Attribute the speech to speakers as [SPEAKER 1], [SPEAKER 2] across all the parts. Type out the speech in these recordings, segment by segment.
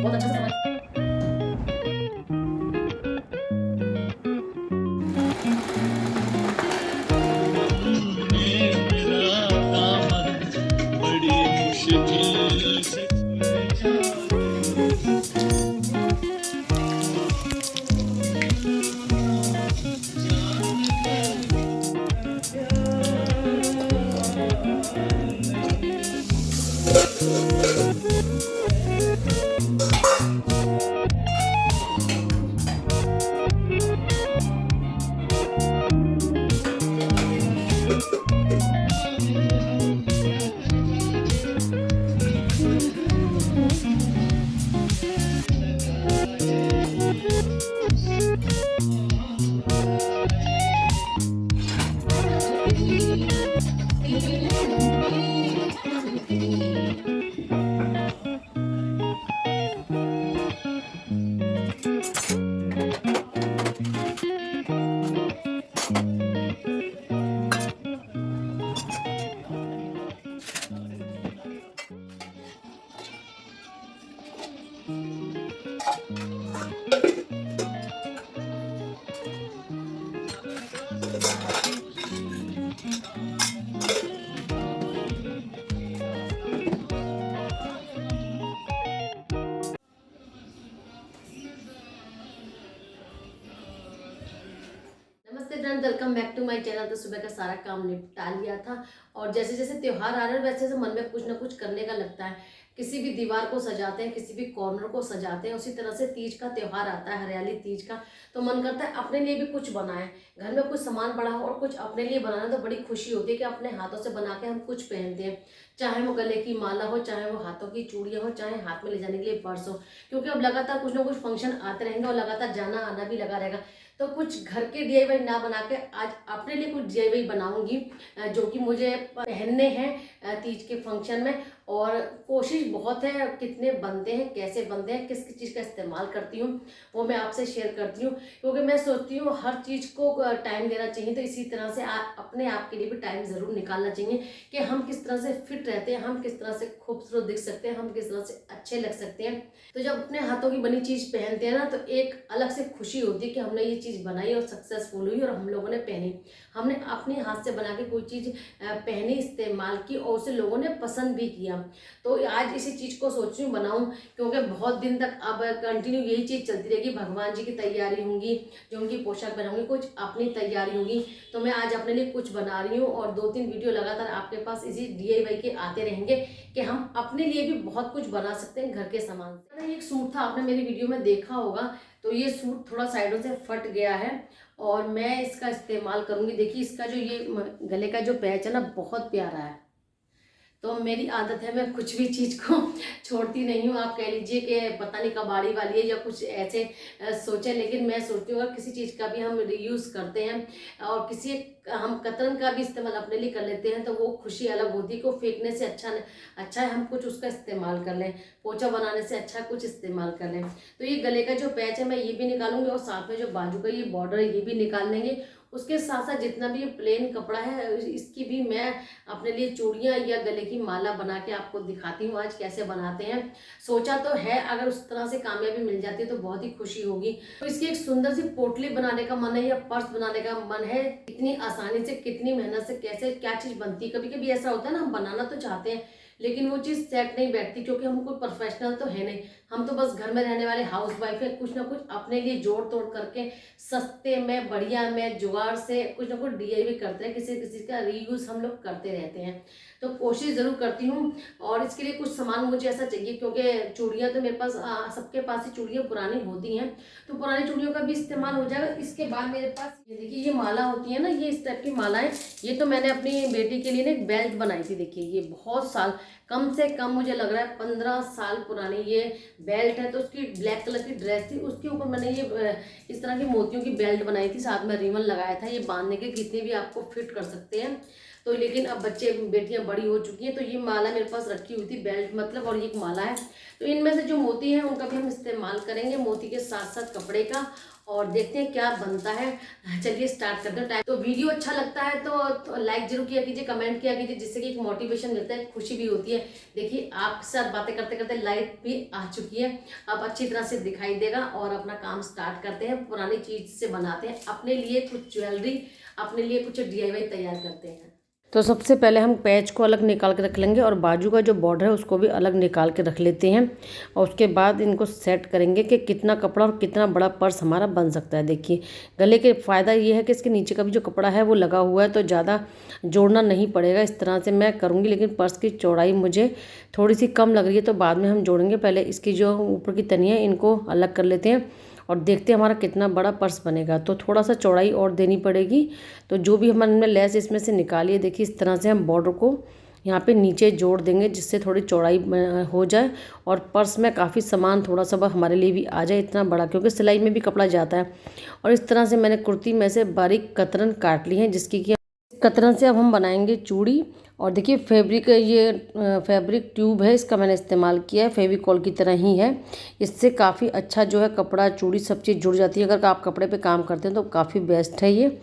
[SPEAKER 1] बहुत अच्छा सा समझ। मेरा दामन बड़ी मुश्किल से नमस्ते friend, welcome back to my channel. तो सुबह का सारा काम निपटा लिया था और जैसे जैसे त्योहार आ रहे हैं वैसे वैसे मन में कुछ ना कुछ करने का लगता है। किसी भी दीवार को सजाते हैं, किसी भी कॉर्नर को सजाते हैं। उसी तरह से तीज का त्योहार आता है, हरियाली तीज का, तो मन करता है अपने लिए भी कुछ बनाएं। घर में कुछ सामान पड़ा हो और कुछ अपने लिए बनाना, तो बड़ी खुशी होती है कि अपने हाथों से बना के हम कुछ पहनते हैं। चाहे वो गले की माला हो, चाहे वो हाथों की चूड़ियाँ हो, चाहे हाथ में ले जाने के लिए पर्स हो। क्योंकि अब लगातार कुछ ना कुछ फंक्शन आते रहेंगे और लगातार जाना आना भी लगा रहेगा। तो कुछ घर के डीआईवाई ना बना के आज अपने लिए कुछ डीआईवाई बनाऊंगी, जो कि मुझे पहनने हैं तीज के फंक्शन में। और कोशिश बहुत है, कितने बनते हैं, कैसे बनते हैं, किस किस चीज़ का इस्तेमाल करती हूँ, वो मैं आपसे शेयर करती हूँ। क्योंकि मैं सोचती हूँ हर चीज़ को टाइम देना चाहिए, तो इसी तरह से अपने आप के लिए भी टाइम ज़रूर निकालना चाहिए कि हम किस तरह से फिट रहते हैं, हम किस तरह से खूबसूरत दिख सकते हैं, हम किस तरह से अच्छे लग सकते हैं। तो जब अपने हाथों की बनी चीज़ पहनते हैं ना, तो एक अलग से खुशी होती है कि हमने ये चीज़ बनाई और सक्सेसफुल हुई और हम लोगों ने पहनी। हमने अपने हाथ से बना के कोई चीज़ पहनी, इस्तेमाल की और उसे लोगों ने पसंद भी किया। तो आज इसी चीज़ को सोच रही हूँ बनाऊँ, क्योंकि बहुत दिन तक अब कंटिन्यू यही चीज़ चलती रहेगी। भगवान जी की तैयारी होंगी, जो उनकी पोशाक बनाऊंगी, कुछ अपनी तैयारी होगी। तो मैं आज अपने लिए कुछ बना रही हूँ और 2-3 वीडियो लगातार आपके पास इसी डीआईवाई के आते रहेंगे कि हम अपने लिए भी बहुत कुछ बना सकते हैं घर के सामान से। एक सूट था, आपने मेरी वीडियो में देखा होगा, तो ये सूट थोड़ा साइडों से फट गया है और मैं इसका इस्तेमाल करूंगी। देखिए इसका जो ये गले का जो पैच है ना, बहुत प्यारा है। तो मेरी आदत है, मैं कुछ भी चीज़ को छोड़ती नहीं हूँ। आप कह लीजिए कि पता नहीं कबाड़ी वाली है या कुछ ऐसे सोचे, लेकिन मैं सोचती हूँ अगर किसी चीज़ का भी हम रीयूज़ करते हैं और किसी हम कतरन का भी इस्तेमाल अपने लिए कर लेते हैं, तो वो खुशी अलग होती है। को फेंकने से अच्छा है हम कुछ उसका इस्तेमाल कर लें। पोछा बनाने से अच्छा कुछ इस्तेमाल कर लें। तो ये गले का जो पैच है मैं ये भी निकालूंगी और साथ में जो बाजू का ये बॉर्डर है ये भी निकाल लेंगे। उसके साथ साथ जितना भी प्लेन कपड़ा है इसकी भी मैं अपने लिए चूड़ियाँ या गले की माला बना के आपको दिखाती हूँ आज कैसे बनाते हैं। सोचा तो है, अगर उस तरह से कामयाबी मिल जाती है तो बहुत ही खुशी होगी। तो इसकी एक सुंदर सी पोटली बनाने का मन है या पर्स बनाने का मन है। कितनी आसानी से, कितनी मेहनत से कैसे क्या चीज़ बनती है। कभी कभी ऐसा होता है ना, हम बनाना तो चाहते हैं लेकिन वो चीज़ सेट नहीं बैठती, क्योंकि हम कोई प्रोफेशनल तो है नहीं। हम तो बस घर में रहने वाले हाउस वाइफ है। कुछ ना कुछ अपने लिए जोड़ तोड़ करके सस्ते में, बढ़िया में, जुगाड़ से कुछ ना कुछ डीआईवाई करते हैं। किसी किसी का रीयूज हम लोग करते रहते हैं। तो कोशिश ज़रूर करती हूँ और इसके लिए कुछ सामान मुझे ऐसा चाहिए, क्योंकि चूड़ियाँ तो मेरे पास सबके पास ही चूड़ियाँ पुरानी होती हैं, तो पुरानी चूड़ियों का भी इस्तेमाल हो जाएगा। इसके बाद मेरे पास ये देखिए ये माला होती है ना, ये इस टाइप की मालाएं। ये तो मैंने अपनी बेटी के लिए ना एक बेल्ट बनाई थी। देखिए ये बहुत साल, कम से कम मुझे लग रहा है 15 साल पुरानी ये बेल्ट है। तो उसकी ब्लैक कलर की ड्रेस थी, उसके ऊपर मैंने ये इस तरह की मोतियों की बेल्ट बनाई थी, साथ में रिबन लगाया था। ये बांधने के कितने भी आपको फिट कर सकते हैं। तो लेकिन अब बच्चे बेटियां बड़ी हो चुकी हैं, तो ये माला मेरे पास रखी हुई थी, बेल्ट मतलब, और ये एक माला है। तो इनमें से जो मोती हैं उनका भी हम इस्तेमाल करेंगे, मोती के साथ साथ कपड़े का। और देखते हैं क्या बनता है। चलिए स्टार्ट करते हैं। टाइम तो वीडियो अच्छा लगता है तो लाइक जरूर किया कीजिए, कमेंट किया कीजिए, जिससे कि एक मोटिवेशन मिलता है, खुशी भी होती है। देखिए आपके साथ बातें करते करते लाइट भी आ चुकी है, अब अच्छी तरह से दिखाई देगा और अपना काम स्टार्ट करते हैं। पुरानी चीज से बनाते हैं, अपने लिए कुछ ज्वेलरी, अपने लिए कुछ DIY तैयार करते हैं। तो सबसे पहले हम पैच को अलग निकाल के रख लेंगे और बाजू का जो बॉर्डर है उसको भी अलग निकाल के रख लेते हैं। और उसके बाद इनको सेट करेंगे कि कितना कपड़ा और कितना बड़ा पर्स हमारा बन सकता है। देखिए गले के फ़ायदा ये है कि इसके नीचे का भी जो कपड़ा है वो लगा हुआ है, तो ज़्यादा जोड़ना नहीं पड़ेगा। इस तरह से मैं करूँगी, लेकिन पर्स की चौड़ाई मुझे थोड़ी सी कम लग रही है, तो बाद में हम जोड़ेंगे। पहले इसकी जो ऊपर की तनी है इनको अलग कर लेते हैं और देखते हैं हमारा कितना बड़ा पर्स बनेगा। तो थोड़ा सा चौड़ाई और देनी पड़ेगी। तो जो भी हमने लेस इसमें से निकाली है, देखिए इस तरह से हम बॉर्डर को यहाँ पे नीचे जोड़ देंगे, जिससे थोड़ी चौड़ाई हो जाए और पर्स में काफ़ी सामान थोड़ा सा हमारे लिए भी आ जाए इतना बड़ा, क्योंकि सिलाई में भी कपड़ा जाता है। और इस तरह से मैंने कुर्ती में से बारीक कतरन काट ली है, जिसकी कि कतरन से अब हम बनाएंगे चूड़ी। और देखिए फैब्रिक, ये फैब्रिक ट्यूब है, इसका मैंने इस्तेमाल किया है, फेविकॉल की तरह ही है। इससे काफ़ी अच्छा जो है कपड़ा चूड़ी सब चीज़ जुड़ जाती है। अगर आप कपड़े पे काम करते हैं तो काफ़ी बेस्ट है ये।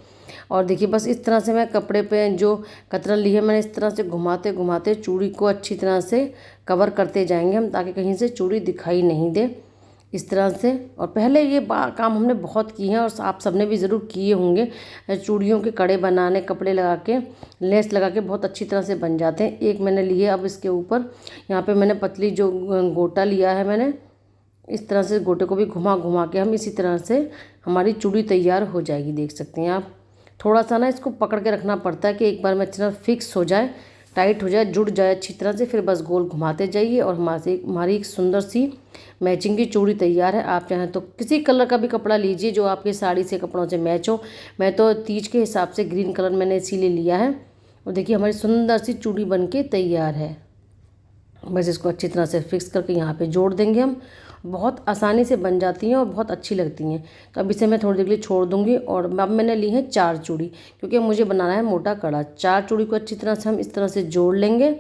[SPEAKER 1] और देखिए बस इस तरह से मैं कपड़े पे जो कतरन ली है, मैंने इस तरह से घुमाते घुमाते चूड़ी को अच्छी तरह से कवर करते जाएंगे हम, ताकि कहीं से चूड़ी दिखाई नहीं दे, इस तरह से। और पहले ये काम हमने बहुत किए हैं और आप सबने भी ज़रूर किए होंगे। चूड़ियों के कड़े बनाने, कपड़े लगा के लेस लगा के बहुत अच्छी तरह से बन जाते हैं। एक मैंने लिए, अब इसके ऊपर यहाँ पे मैंने पतली जो गोटा लिया है, मैंने इस तरह से गोटे को भी घुमा घुमा के हम इसी तरह से हमारी चूड़ी तैयार हो जाएगी। देख सकते हैं आप, थोड़ा सा ना इसको पकड़ के रखना पड़ता है कि एक बार में अच्छी तरह फिक्स हो जाए, टाइट हो जाए, जुड़ जाए अच्छी तरह से। फिर बस गोल घुमाते जाइए और हमारी एक सुंदर सी मैचिंग की चूड़ी तैयार है। आप चाहें तो किसी कलर का भी कपड़ा लीजिए जो आपके साड़ी से कपड़ों से मैच हो। मैं तो तीज के हिसाब से ग्रीन कलर मैंने इसीलिए लिया है। और देखिए हमारी सुंदर सी चूड़ी बन के तैयार है। बस इसको अच्छी तरह से फिक्स करके यहाँ पे जोड़ देंगे हम। बहुत आसानी से बन जाती हैं और बहुत अच्छी लगती हैं। तो अब इसे मैं थोड़ी देर के लिए छोड़ दूँगी। और अब मैंने ली है 4 चूड़ी, क्योंकि मुझे बनाना है मोटा कड़ा। 4 चूड़ी को अच्छी तरह से हम इस तरह से जोड़ लेंगे।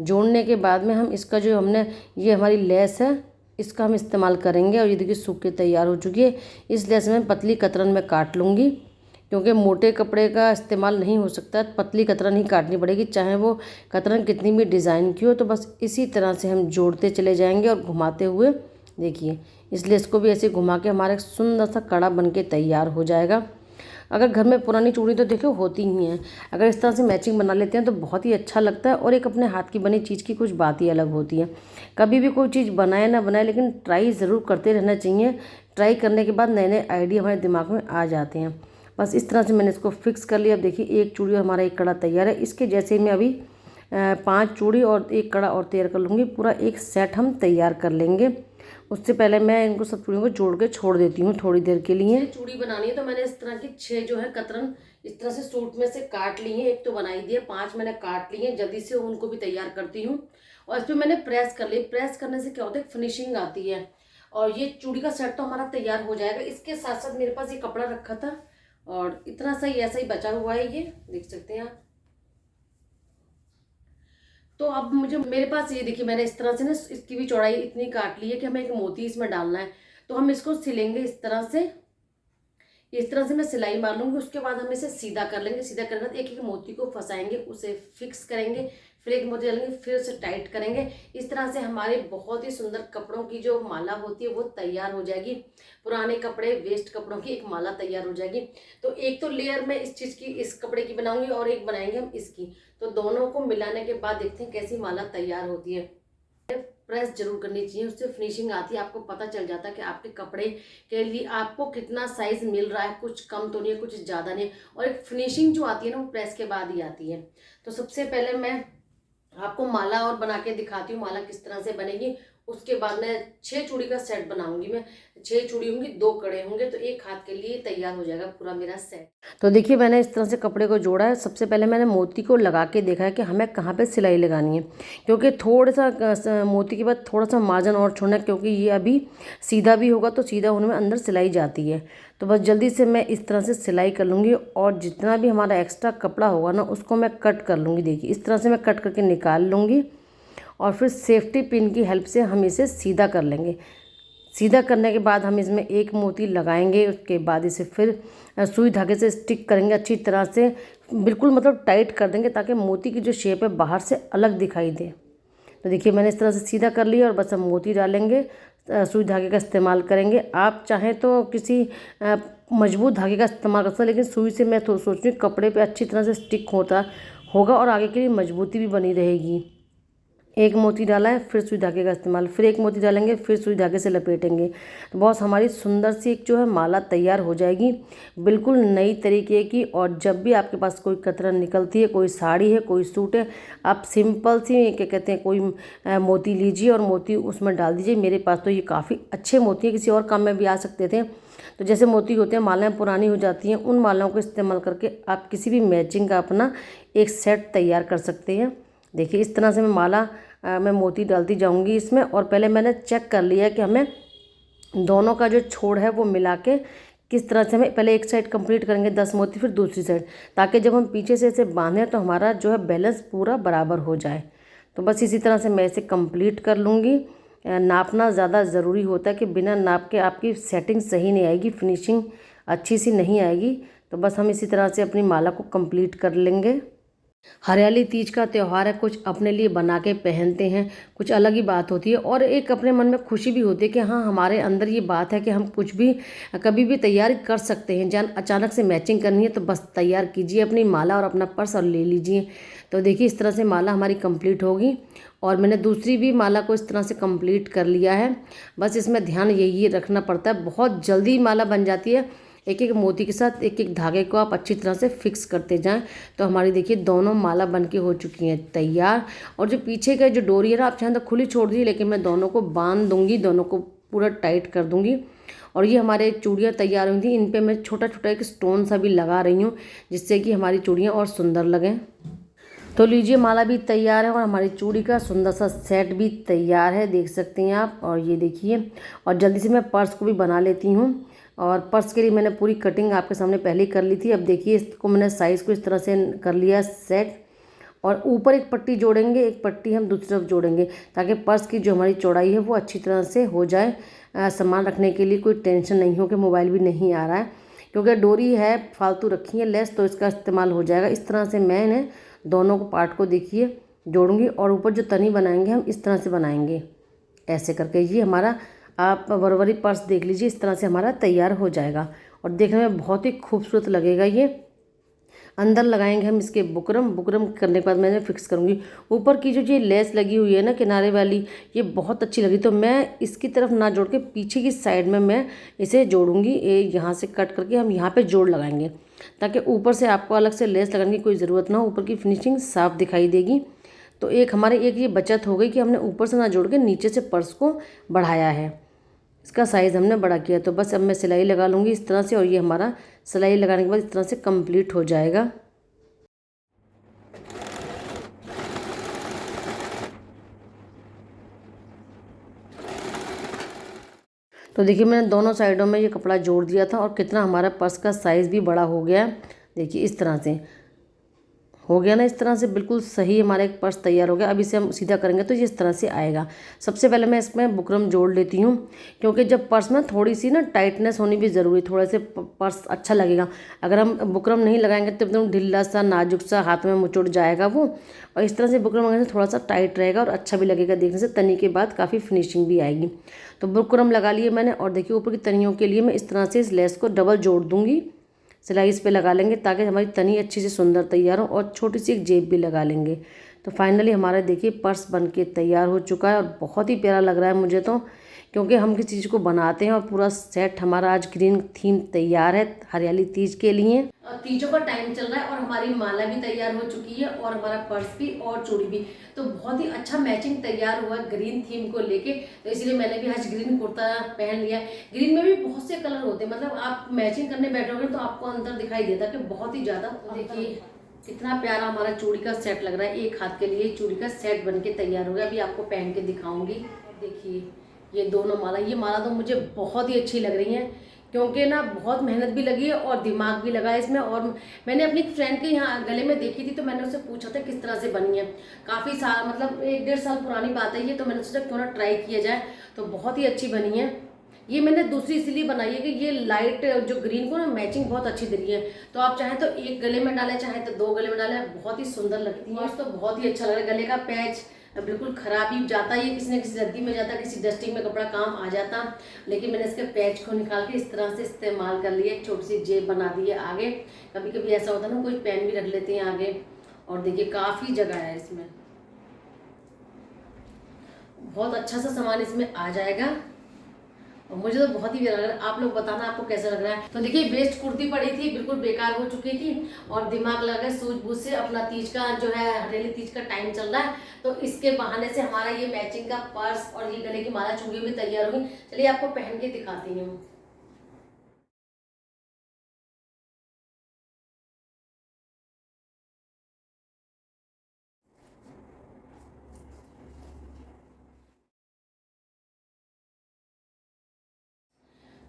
[SPEAKER 1] जोड़ने के बाद में हम इसका जो हमने, ये हमारी लेस है, इसका हम इस्तेमाल करेंगे। और ये देखिए सूख के तैयार हो चुकी है। इस लेस में पतली कतरन में काट लूँगी, क्योंकि मोटे कपड़े का इस्तेमाल नहीं हो सकता, पतली कतरन ही काटनी पड़ेगी, चाहे वो कतरन कितनी भी डिज़ाइन की हो। तो बस इसी तरह से हम जोड़ते चले जाएंगे और घुमाते हुए, देखिए इसलिए इसको भी ऐसे घुमा के हमारा एक सुंदर सा कड़ा बन के तैयार हो जाएगा। अगर घर में पुरानी चूड़ी तो देखो होती ही हैं, अगर इस तरह से मैचिंग बना लेते हैं तो बहुत ही अच्छा लगता है। और एक अपने हाथ की बनी चीज़ की कुछ बात ही अलग होती है। कभी भी कोई चीज़ बनाए ना बनाए, लेकिन ट्राई ज़रूर करते रहना चाहिए। ट्राई करने के बाद नए नए आइडिया हमारे दिमाग में आ जाते हैं। बस इस तरह से मैंने इसको फिक्स कर लिया। अब देखिए एक चूड़ी और हमारा एक कड़ा तैयार है। इसके जैसे मैं अभी 5 चूड़ी और एक कड़ा और तैयार कर लूँगी। पूरा एक सेट हम तैयार कर लेंगे। उससे पहले मैं इनको सब चूड़ियों को जोड़ के छोड़ देती हूँ थोड़ी देर के लिए। चूड़ी बनानी है तो मैंने इस तरह की 6 जो है कतरन इस तरह से सूट में से काट ली है। एक तो बनाई दी है, 5 मैंने काट ली है। जल्दी से उनको भी तैयार करती हूँ। और इस पर मैंने प्रेस कर ली। प्रेस करने से क्या होता है, फिनिशिंग आती है। और ये चूड़ी का सेट तो हमारा तैयार हो जाएगा। इसके साथ साथ मेरे पास ये कपड़ा रखा था और इतना सा ही ऐसा ही बचा हुआ है, ये देख सकते हैं आप। तो अब मुझे, मेरे पास ये देखिए मैंने इस तरह से ना इसकी भी चौड़ाई इतनी काट ली है कि हमें एक मोती इसमें डालना है। तो हम इसको सिलेंगे इस तरह से। इस तरह से मैं सिलाई मार लूँगी। उसके बाद हम इसे सीधा कर लेंगे। सीधा करने के बाद एक एक मोती को फंसाएंगे, उसे फिक्स करेंगे, फिर एक मोती डालेंगे, फिर उसे टाइट करेंगे। इस तरह से हमारे बहुत ही सुंदर कपड़ों की जो माला होती है वो तैयार हो जाएगी। पुराने कपड़े, वेस्ट कपड़ों की एक माला तैयार हो जाएगी। तो एक तो लेयर में इस चीज़ की, इस कपड़े की बनाऊंगी और एक बनाएंगे हम इसकी। तो दोनों को मिलाने के बाद देखते हैं कैसी माला तैयार होती है। प्रेस जरूर करनी चाहिए, उससे फिनिशिंग आती है। आपको पता चल जाता है कि आपके कपड़े के लिए आपको कितना साइज मिल रहा है, कुछ कम तो नहीं है, कुछ ज़्यादा नहीं है। और एक फिनिशिंग जो आती है ना, वो प्रेस के बाद ही आती है। तो सबसे पहले मैं आपको माला और बना के दिखाती हूँ, माला किस तरह से बनेगी। उसके बाद मैं 6 चूड़ी का सेट बनाऊंगी। मैं 6 चूड़ी होंगी, 2 कड़े होंगे, तो एक हाथ के लिए तैयार हो जाएगा पूरा मेरा सेट। तो देखिए मैंने इस तरह से कपड़े को जोड़ा है। सबसे पहले मैंने मोती को लगा के देखा है कि हमें कहाँ पे सिलाई लगानी है, क्योंकि थोड़ा सा मोती के बाद थोड़ा सा मार्जिन और छोड़ना है, क्योंकि ये अभी सीधा भी होगा तो सीधा होने में अंदर सिलाई जाती है। तो बस जल्दी से मैं इस तरह से सिलाई कर लूँगी और जितना भी हमारा एक्स्ट्रा कपड़ा होगा ना, उसको मैं कट कर लूँगी। देखिए इस तरह से मैं कट करके निकाल लूँगी और फिर सेफ्टी पिन की हेल्प से हम इसे सीधा कर लेंगे। सीधा करने के बाद हम इसमें एक मोती लगाएंगे, उसके बाद इसे फिर सुई धागे से स्टिक करेंगे अच्छी तरह से, बिल्कुल मतलब टाइट कर देंगे ताकि मोती की जो शेप है बाहर से अलग दिखाई दे। तो देखिए मैंने इस तरह से सीधा कर लिया और बस हम मोती डालेंगे, सुई धागे का इस्तेमाल करेंगे। आप चाहें तो किसी मजबूत धागे का इस्तेमाल कर सकते हैं, लेकिन सुई से मैं तो सोच रही हूँ कपड़े पे अच्छी तरह से स्टिक होगा और आगे के लिए मजबूती भी बनी रहेगी। एक मोती डाला है, फिर सुई धागे का इस्तेमाल, फिर एक मोती डालेंगे, फिर सुई धागे से लपेटेंगे। तो बहुत हमारी सुंदर सी एक जो है माला तैयार हो जाएगी, बिल्कुल नई तरीके की। और जब भी आपके पास कोई कतरन निकलती है, कोई साड़ी है, कोई सूट है, आप सिंपल सी क्या कहते हैं कोई मोती लीजिए और मोती उसमें डाल दीजिए। मेरे पास तो ये काफ़ी अच्छे मोती हैं, किसी और काम में भी आ सकते थे। तो जैसे मोती होते हैं, मालाएँ पुरानी हो जाती हैं, उन मालाओं को इस्तेमाल करके आप किसी भी मैचिंग का अपना एक सेट तैयार कर सकते हैं। देखिए इस तरह से मैं मोती डालती जाऊंगी इसमें। और पहले मैंने चेक कर लिया कि हमें दोनों का जो छोड़ है वो मिला के किस तरह से हमें पहले एक साइड कंप्लीट करेंगे 10 मोती, फिर दूसरी साइड, ताकि जब हम पीछे से इसे बांधें तो हमारा जो है बैलेंस पूरा बराबर हो जाए। तो बस इसी तरह से मैं इसे कंप्लीट कर लूँगी। नापना ज़्यादा ज़रूरी होता है कि बिना नाप के आपकी सेटिंग सही नहीं आएगी, फिनिशिंग अच्छी सी नहीं आएगी। तो बस हम इसी तरह से अपनी माला को कंप्लीट कर लेंगे। हरियाली तीज का त्यौहार है, कुछ अपने लिए बना के पहनते हैं, कुछ अलग ही बात होती है और एक अपने मन में खुशी भी होती है कि हाँ हमारे अंदर ये बात है कि हम कुछ भी कभी भी तैयारी कर सकते हैं। जान अचानक से मैचिंग करनी है तो बस तैयार कीजिए अपनी माला और अपना पर्स और ले लीजिए। तो देखिए इस तरह से माला हमारी कंप्लीट होगी और मैंने दूसरी भी माला को इस तरह से कंप्लीट कर लिया है। बस इसमें ध्यान यही रखना पड़ता है, बहुत जल्दी माला बन जाती है। एक एक मोती के साथ एक एक धागे को आप अच्छी तरह से फिक्स करते जाएं। तो हमारी देखिए दोनों माला बनके हो चुकी हैं तैयार। और जो पीछे का जो डोरी है ना, आप चाहें तो खुली छोड़ दीजिए, लेकिन मैं दोनों को बांध दूंगी, दोनों को पूरा टाइट कर दूंगी। और ये हमारे चूड़ियाँ तैयार हुई थी, इन पर मैं छोटा छोटा एक स्टोन सा भी लगा रही हूँ जिससे कि हमारी चूड़ियाँ और सुंदर लगें। तो लीजिए माला भी तैयार है और हमारी चूड़ी का सुंदर सा सेट भी तैयार है, देख सकते हैं आप। और ये देखिए, और जल्दी से मैं पर्स को भी बना लेती हूँ। और पर्स के लिए मैंने पूरी कटिंग आपके सामने पहले ही कर ली थी। अब देखिए इसको मैंने साइज़ को इस तरह से कर लिया सेट। और ऊपर एक पट्टी जोड़ेंगे, एक पट्टी हम दूसरी तरफ जोड़ेंगे ताकि पर्स की जो हमारी चौड़ाई है वो अच्छी तरह से हो जाए। सामान रखने के लिए कोई टेंशन नहीं हो कि मोबाइल भी नहीं आ रहा है, क्योंकि डोरी है फालतू रखी है लेस, तो इसका इस्तेमाल हो जाएगा। इस तरह से मैं इन्हें दोनों को पार्ट को देखिए जोड़ूंगी और ऊपर जो तनी बनाएंगे हम इस तरह से बनाएंगे ऐसे करके। ये हमारा आप बराबरी पर्स देख लीजिए, इस तरह से हमारा तैयार हो जाएगा और देखने में बहुत ही खूबसूरत लगेगा। ये अंदर लगाएंगे हम इसके बुकरम करने के बाद मैंने फिक्स करूँगी। ऊपर की जो ये लेस लगी हुई है ना किनारे वाली, ये बहुत अच्छी लगी, तो मैं इसकी तरफ ना जोड़ के पीछे की साइड में मैं इसे जोड़ूंगी। यहाँ से कट करके हम यहाँ पे जोड़ लगाएंगे ताकि ऊपर से आपको अलग से लेस लगाने की कोई ज़रूरत ना हो, ऊपर की फिनिशिंग साफ दिखाई देगी। तो एक हमारे एक ये बचत हो गई कि हमने ऊपर से ना जोड़ के नीचे से पर्स को बढ़ाया है, इसका साइज़ हमने बड़ा किया। तो बस अब मैं सिलाई लगा लूँगी इस तरह से और ये हमारा सिलाई लगाने के बाद इस तरह से कंप्लीट हो जाएगा। तो देखिए मैंने दोनों साइडों में ये कपड़ा जोड़ दिया था और कितना हमारा पर्स का साइज़ भी बड़ा हो गया है। देखिए इस तरह से हो गया ना, इस तरह से बिल्कुल सही हमारा एक पर्स तैयार हो गया। अब इसे हम सीधा करेंगे तो ये इस तरह से आएगा। सबसे पहले मैं इसमें बुकरम जोड़ लेती हूँ, क्योंकि जब पर्स में थोड़ी सी ना टाइटनेस होनी भी ज़रूरी, थोड़े से पर्स अच्छा लगेगा। अगर हम बुकरम नहीं लगाएंगे तो एकदम ढीला सा नाजुक सा हाथ में मुचुड़ जाएगा वो। और इस तरह से बुकरम लगाने से थोड़ा सा टाइट रहेगा और अच्छा भी लगेगा देखने से, तनी के बाद काफ़ी फिनिशिंग भी आएगी। तो बुकरम लगा लिए मैंने और देखिए ऊपर की तनियों के लिए मैं इस तरह से इस लेस को डबल जोड़ दूँगी, सिलाई इस पे लगा लेंगे ताकि हमारी तनी अच्छी से सुंदर तैयार हो, और छोटी सी एक जेब भी लगा लेंगे। तो फाइनली हमारा देखिए पर्स बन के तैयार हो चुका है और बहुत ही प्यारा लग रहा है मुझे तो, क्योंकि हम किसी चीज़ को बनाते हैं। और पूरा सेट हमारा आज ग्रीन थीम तैयार है हरियाली तीज के लिए। तीजों का टाइम चल रहा है और हमारी माला भी तैयार हो चुकी है और हमारा पर्स भी और चूड़ी भी, तो बहुत ही अच्छा मैचिंग तैयार हुआ ग्रीन थीम को लेके। तो इसलिए मैंने भी आज ग्रीन कुर्ता पहन लिया। ग्रीन में भी बहुत से कलर होते हैं, मतलब आप मैचिंग करने बैठोगे तो आपको अंदर दिखाई देता कि बहुत ही ज़्यादा। देखिए कितना प्यारा हमारा चूड़ी का सेट लग रहा है, एक हाथ के लिए चूड़ी का सेट बन के तैयार हो गया। अभी आपको पहन के दिखाऊंगी। देखिए ये दोनों माला, ये माला तो मुझे बहुत ही अच्छी लग रही है, क्योंकि ना बहुत मेहनत भी लगी है और दिमाग भी लगा है इसमें। और मैंने अपनी फ्रेंड के यहाँ गले में देखी थी तो मैंने उससे पूछा था किस तरह से बनी है। काफ़ी साल मतलब 1-1.5 साल पुरानी बात है ये, तो मैंने सोचा क्यों ना ट्राई किया जाए। तो बहुत ही अच्छी बनी है। ये मैंने दूसरी इसलिए बनाई है कि ये लाइट जो ग्रीन को ना मैचिंग बहुत अच्छी दे रही है। तो आप चाहे तो एक गले में डालें, चाहे तो 2 गले में डालें, बहुत ही सुंदर लगती है। तो बहुत ही अच्छा लग रहा है। गले का पैच बिल्कुल खराब ही जाता है, किसी न किसी रद्दी में जाता, किसी डस्टिंग में कपड़ा काम आ जाता, लेकिन मैंने इसके पैच को निकाल के इस तरह से इस्तेमाल कर लिया। एक छोटी सी जेब बना दी है आगे। कभी कभी ऐसा होता है ना, कोई पेन भी रख लेते हैं आगे। और देखिए काफ़ी जगह है इसमें, बहुत अच्छा सा सामान इसमें आ जाएगा और मुझे तो बहुत ही प्यारा लग रहा है। आप लोग बताना आपको कैसा लग रहा है। तो देखिए वेस्ट कुर्ती पड़ी थी, बिल्कुल बेकार हो चुकी थी और दिमाग लगा सूझबूझ से अपना तीज का जो है हरेली तीज का टाइम चल रहा है, तो इसके बहाने से हमारा ये मैचिंग का पर्स और ये गले की माला चूड़ी भी तैयार होगी। चलिए आपको पहन के दिखाती हूँ।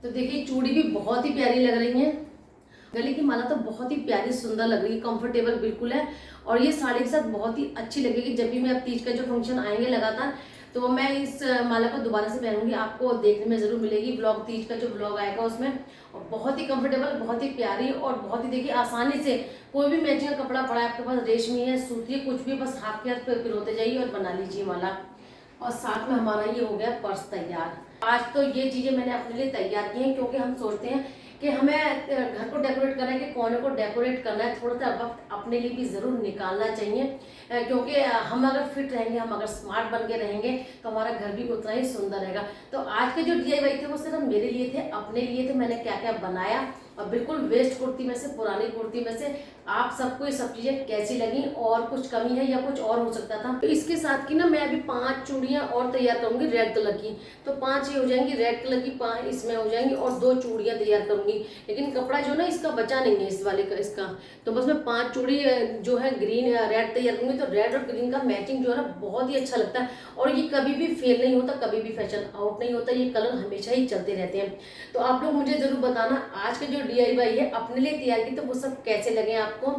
[SPEAKER 1] तो देखिए चूड़ी भी बहुत ही प्यारी लग रही है, गले की माला तो बहुत ही प्यारी सुंदर लग रही है, कंफर्टेबल बिल्कुल है। और ये साड़ी के साथ बहुत ही अच्छी लगेगी। जब भी मैं अब तीज का जो फंक्शन आएंगे लगातार, तो मैं इस माला को दोबारा से पहनूंगी, आपको देखने में जरूर मिलेगी। ब्लॉग तीज का जो ब्लॉग आएगा उसमें। और बहुत ही कंफर्टेबल, बहुत ही प्यारी और बहुत ही देखिए आसानी से कोई भी मैचिंग का कपड़ा पड़ा है आपके पास, रेशमी है, सूती है, कुछ भी, बस हाथ के हाथ पे पिरोते जाइए और बना लीजिए माला। और साथ में हमारा ये हो गया पर्स तैयार। आज तो ये चीजें मैंने अपने लिए तैयार की हैं, क्योंकि हम सोचते हैं कि हमें घर को डेकोरेट करना है, कि कोने को डेकोरेट करना है, थोड़ा सा वक्त अपने लिए भी ज़रूर निकालना चाहिए। क्योंकि हम अगर फिट रहेंगे, हम अगर स्मार्ट बन के रहेंगे, तो हमारा घर भी उतना ही सुंदर रहेगा। तो आज के जो DIY थे वो सिर्फ मेरे लिए थे, अपने लिए थे। मैंने क्या क्या बनाया और बिल्कुल वेस्ट कुर्ती में से, पुरानी कुर्ती में से आप सबको ये सब चीज़ें कैसी लगी, और कुछ कमी है या कुछ और हो सकता था। तो इसके साथ की ना मैं अभी 5 चूड़ियाँ और तैयार करूँगी रेड कलर की। तो 5 ये हो जाएंगी रेड कलर की, 5 इसमें हो जाएंगी और 2 चूड़ियाँ तैयार करूँगी। लेकिन कपड़ा जो ना इसका बचा नहीं है, इस वाले का इसका। तो बस मैं 5 चूड़ी जो है ग्रीन रेड तैयार करूँगी। तो रेड और ग्रीन का मैचिंग जो है ना बहुत ही अच्छा लगता है, और ये कभी भी फेल नहीं होता, कभी भी फैशन आउट नहीं होता, ये कलर हमेशा ही चलते रहते हैं। तो आप लोग मुझे ज़रूर बताना आज के जो DIY है अपने लिए तैयार की, तो वो सब कैसे लगे आपको,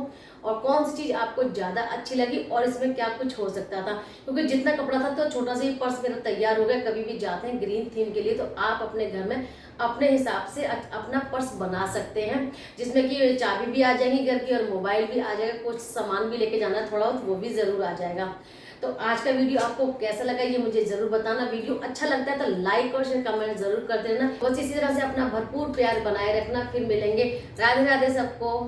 [SPEAKER 1] और कौन सी चीज़ आपको ज़्यादा अच्छी लगी, और इसमें क्या कुछ हो सकता था। क्योंकि जितना कपड़ा था तो छोटा सा ही पर्स मेरा तैयार हो गया। कभी भी जाते हैं ग्रीन थीम के लिए, तो आप अपने घर में अपने हिसाब से अपना पर्स बना सकते हैं, जिसमें कि चाबी भी आ जाएगी घर की और मोबाइल भी आ जाएगा, कुछ सामान भी लेके जाना है थोड़ा बहुत, वो भी ज़रूर आ जाएगा। तो आज का वीडियो आपको कैसा लगा ये मुझे ज़रूर बताना। वीडियो अच्छा लगता है तो लाइक और शेयर कमेंट ज़रूर कर देना। बस इसी तरह से अपना भरपूर प्यार बनाए रखना। फिर मिलेंगे। राधे राधे सबको।